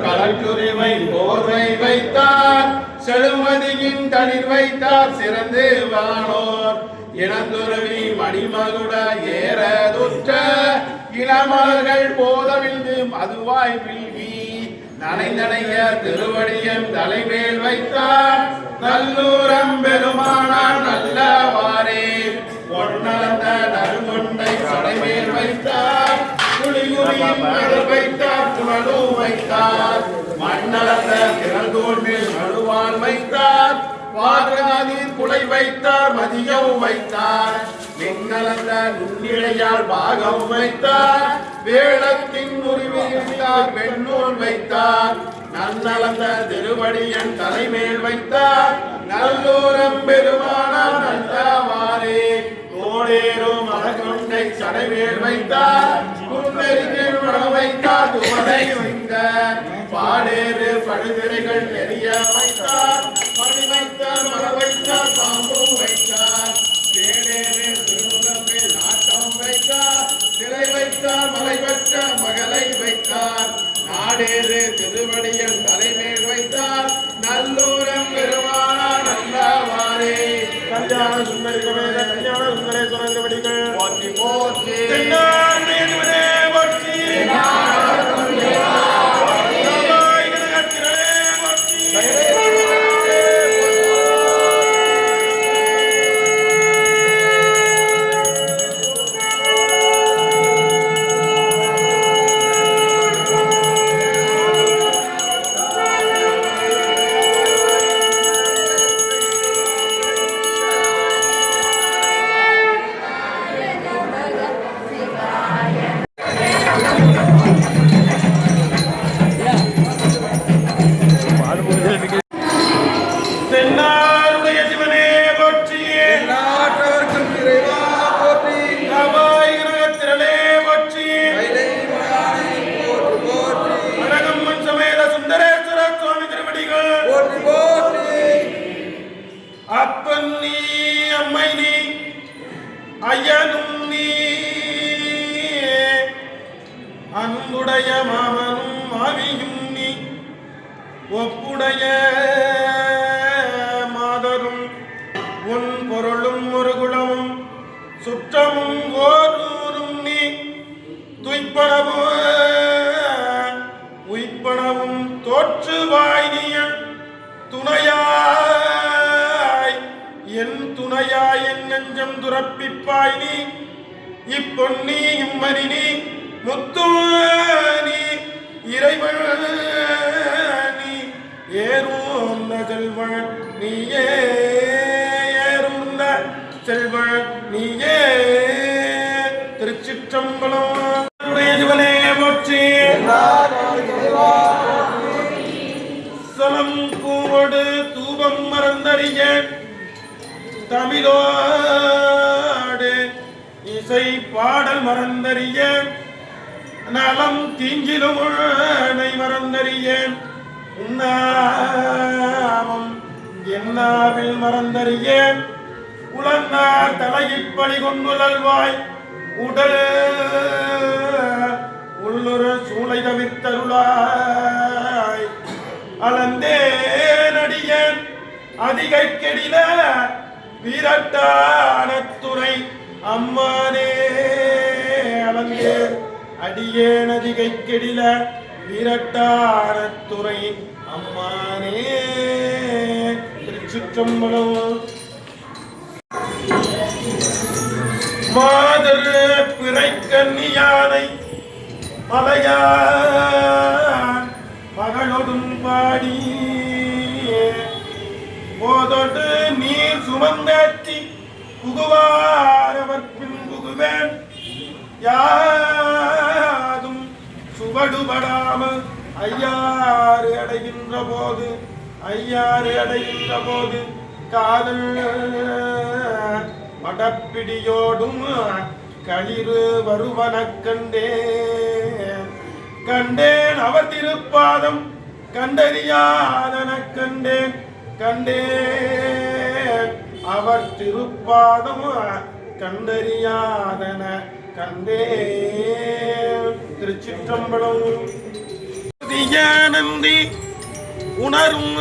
களச்சுரிமை போர்வை வைத்தார் செழுமதியின் தளிர் வைத்தார் சிறந்து வானோர் இனந்துறவி மணிமகுட ஏறதுற்ற இளமலர்கள் போதவிழ்ந்து மதுவாய் வில்வி நனைந்தனைய திருவடியன் தலைமேல் வைத்தார் நல்லூரம் பெருமானார் நல்லவாரே பொன்னலந்த நறுங்கொண்டை சடைமேல் வைத்தார் வைத்தார் துணு வைத்தார் மண்ணளந்த திறந்தோல் மேல் நடுவான் வைத்தார் வாராதில் குலை வைத்தார் மதியம் வைத்தார் மின்னலந்த நுண்ணிழையால் பாகம் வைத்தார் வேளத்தின் உரிமையார் பெண்ணூல் வைத்தார் நன்னலந்த திருவடியன் தலைமேல் வைத்தார் நல்லூரம் பெருமானார் நல்லவாரே கோடேரும் அழகொண்டை சடைமேல் வைத்தார் வைத்தார் துவனை வைத்த பாடேறு படுதிரைகள் நெறிய வைத்தார் பணி வைத்தார் மர வைத்தார் பாம்பும் வைத்தார் தேடேறு திருமுகத்தில் நாட்டம் வைத்தார் சிலை வைத்தார் மலை பெற்ற மகளை வைத்தார் நாடேறு திருவடியன் தலைமேல் வைத்தார் நல்லூரம் பெருமானார் நல்லவாரே கல்யாண சுந்தரி குமேர கல்யாண சுந்தரேஸ்வரர் திருவடிகள் போற்றி போற்றி அப்பன் நீ அம்மை நீ ஐயனும் நீ அன்புடைய மாமனும் மாவியும் நீ ஒப்புடைய மாதரும் உன் பொருளும் ஒரு குலமும் சுற்றமும் ஓரூரும் நீ துய்ப்பனவும் உய்ப்பனவும் தோற்றுவாய் நீ துணையாய் என் துணையாய் என் நெஞ்சம் துறப்பிப்பாய் நீ இப்பொன்னி இம்மணி நீ முத்து நீ இறைவன் நீ ஏறுந்த செல்வன் நீயே ஏறுந்த செல்வன் நீயே திருச்சிற்றம்பலம் சிவனே போற்றி சலம் கூவோடு தூபம் மறந்தறிய தமிழோடு இசை பாடல் மறந்தறிய நலம் தீங்கிலும் மறந்தறிய உன்னாமம் என்னாவில் மறந்தறிய உளன்னார் தலையிற்படி கொண்டுழல்வாய் உடல் உள்ளுறு சூளை தவிர்த்தருளாய் அளந்தே நடிகன் அதிகை கெடில வீரட்டானத்துறை அம்மானே அளந்தே அடியேன் அதிகை கெடில வீரட்டானத்துறை அம்மானே திருச்சிற்றம்பலம் மாதர் பிறை கன்னியானை மலையான் மகளொடும் பாடி போதொடு நீர் சுமந்தாற்றி புகுவாரவர் பின் புகுவேன் யாதும் சுவடுபடாமல் ஐயாறு அடைகின்ற போது காதல் மடப்பிடியோடும் களிறு வருவனக் கண்டேன் கண்டேன் அவர் திருப்பாதம் கண்டறியாதனக் கண்டேன் கண்டேன் அவர் திருப்பாதம் கண்டறியாதன கண்டேன். திருச்சிற்றம்பலம். நந்தி உணரும்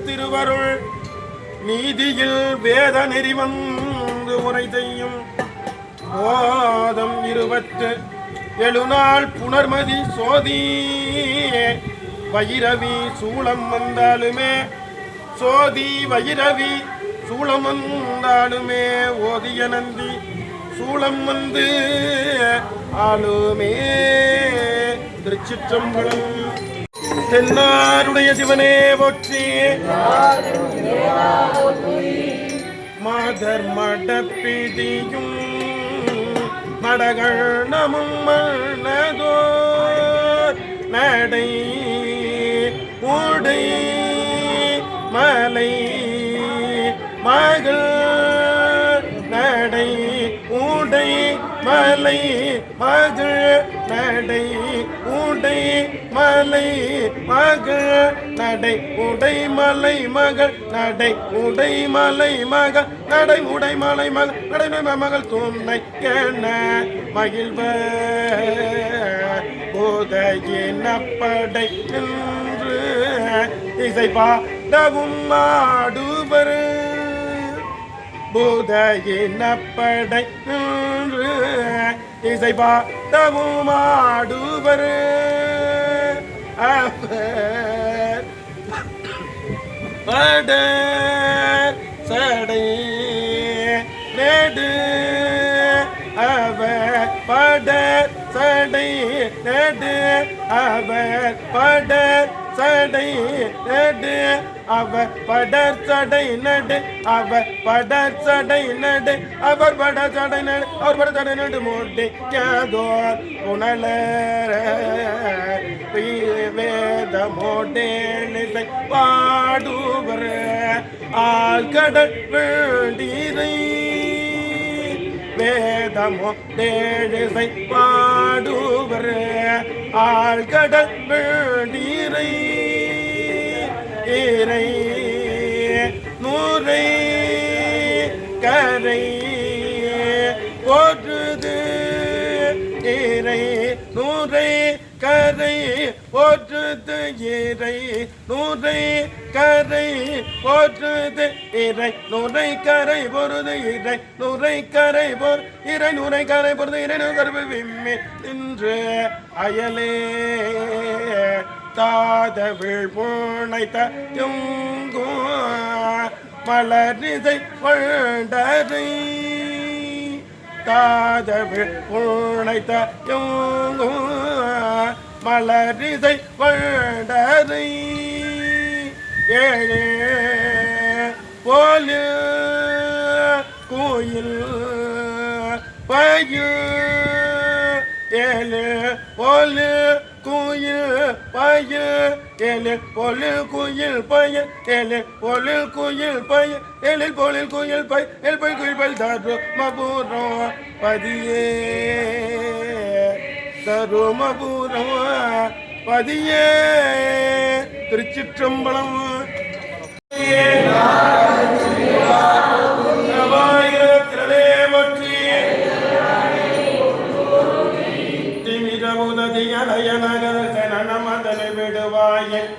திருவருள் நீதியில் வேத நெறி வந்து உரை செய்யும் போதம் 27 நாள் புனர்மதி சோதி வைரவி சூளம் வந்தாலுமே சோதி வைரவி சூளம் வந்தாலுமே ஓதிய நந்தி சூளம் வந்து ஆளுமே. திருச்சிற்றம்பலம். தென்னாருடைய சிவனே போற்றி மாதர் மடப்பிடியும் மடகணமும் மன்னதோர் நடை உடை மலை மகள் நடை உடை மலை மகள் நடை உடை மலை மகள் நடை உடை மலை மகள் நடை உடை மலை மகள் நடை உடை மலை மகள் நடை மகள் துணை என மகிழ்வ போதையினப்படை நின்று இசை பாடவும் ஆடுவர் போதையினப்படை நின்று இசை பாடவும் ஆடுவர் பட சடை நெடு அவர் பட சடை நெடு அவர் பட சடை நெடு அவர் படர் சடை நடு அவர் படர் சடை நடு அவர் பட சடை நடு அவர் பட சடை நடு மூட்டை யாதோர் புனல வேத மோட்டேனிசை பாடுவர் ஆழ்கடல் வேண்டீரை வேதமோ தேழிசை பாடுவர் ஆழ்கடல் வேண்டீரை இறை நூரை கரை போற்றுது இறை நூரை கரை போற்றுது இறை நூரை கரை போற்றுது இறை நுரை கரை பொருது இறை நுரை கரை பொரு இறை நுரை கரை பொருது இறை கருவு விம்மி இன்று அயலே தாதவிழ் பூனைத்த மலரிசை வண்டரை தாதவிழ் பூனைத்த மலரிசை வண்டரை ஏழே போல கோயில் பயில் ஏழு போல குயில் பயில் ஏழு பொலில் குயில் பயில் ஏழு பொலில் குயில் பயில் ஏழில் பொலில் குயில் பை ஏழு பயில் குயில் பயில் தரு மபூரோ பதியே தரு மபூரோ பதியே. திருச்சிற்றம்பலம்.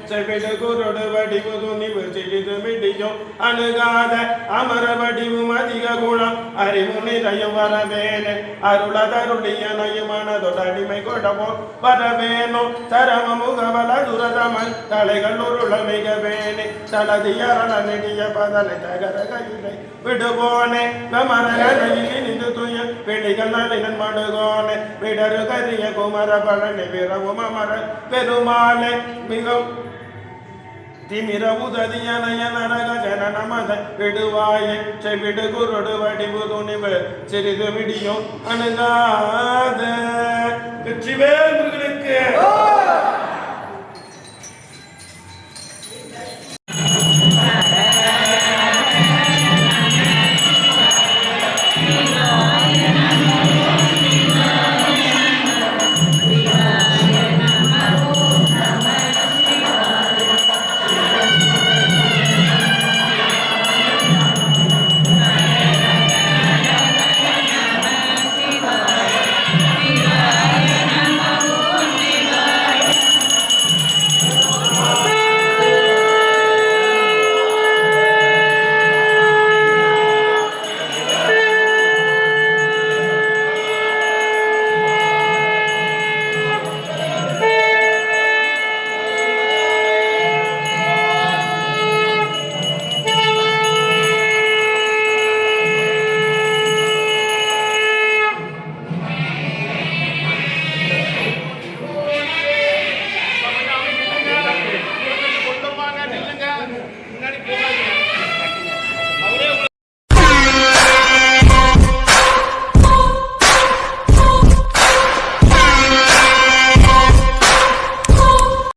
செவிடு குருடு வடிவு நிவு சிறிது மிடியோ அணுகாத அமர வடிவும் அதிக குணம் அறிவு நிறையும் வரவேனே அருளதருளிய நயுமனதொடடிமை கொடவோ வரவேனோ சரம முகவல துரதமன் தலைகள் உருள மிக வேணே தலதியரண நெடிய பதலை தகர கையிலை விடுவோனே நமரகையில் நிது துய பிடிகள் நலினன் மடுகோனே விடரு கரிய குமர பழனி விரவும் அமர பெருமானே மிகவும் திமிர உததியனய நரக ஜன நமத விடுவாய செவிடு குருடு வடிவு துணிவு சிறிது விடியும் அணுகாத வெற்றிவேல் முருகனுக்கு